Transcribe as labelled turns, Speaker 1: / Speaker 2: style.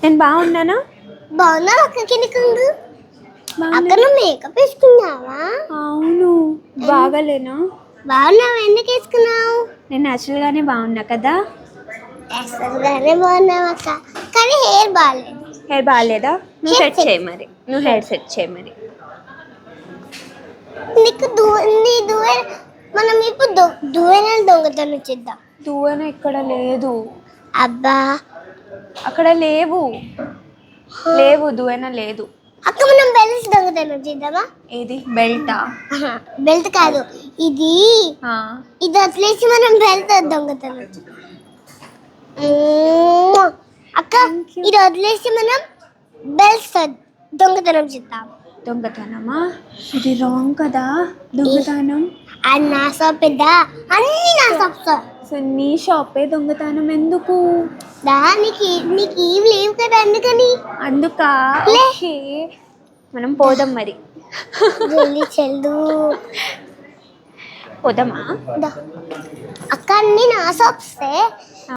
Speaker 1: నేను బాగున్నానా?
Speaker 2: బాగున్నా అక్కకి నీకుండు
Speaker 1: బాగున్నా.
Speaker 2: అక్క నువ్వు మేకప్ వేసుకున్నావా?
Speaker 1: అవును. బాగాలేనా?
Speaker 2: బాగున్నావు, ఎందుకు వేసుకున్నావు?
Speaker 1: నేను న్యాచురల్గానే బాగున్నా కదా.
Speaker 2: అసలుగానే బాగున్నావు అక్క, కానీ హెయిర్ బాగాలేదు.
Speaker 1: హెయిర్ బాగాలేదా? నువ్వు
Speaker 2: Hair
Speaker 1: సెట్
Speaker 2: set.
Speaker 1: చేయి మరి. నువ్వు హెయిర్ సెట్ చేయి మరి.
Speaker 2: నీకు నీ దువ్వె మనం ఇప్పుడు దువ్వెనలు దొంగతనం చేద్దాం.
Speaker 1: దువ్వెన ఇక్కడ లేదు.
Speaker 2: అబ్బా
Speaker 1: అక్కడ లేవు. లేవు, దువ్వెన లేదు.
Speaker 2: అక్క మనం బెల్ట్ దొంగతనం చేద్దామా?
Speaker 1: ఏది బెల్టా?
Speaker 2: బెల్ట్ కాదు, ఇది ఇది వదిలేసి మనం బెల్ట్ దొంగతనం చేద్దాం. అక్క
Speaker 1: Thank you.
Speaker 2: ఇది వదిలేసి మనం బెల్ట్ దొంగతనం చేద్దాం.
Speaker 1: దొంగతనమా? ఇది రాంగ్ కదా. దొంగతనం
Speaker 2: అది నా షాప్ పెద్ద, అన్ని నా షాప్స్.
Speaker 1: సో నీ షాపే దొంగతనం ఎందుకు?
Speaker 2: నీకు ఏం లేవు కదా అందుకని.
Speaker 1: అందుక
Speaker 2: లే.
Speaker 1: ఓకే, మనం పోదాం మరి.
Speaker 2: జల్దీ చెల్లు.
Speaker 1: పోదామా?
Speaker 2: అక్క అన్ని నా షాప్సే.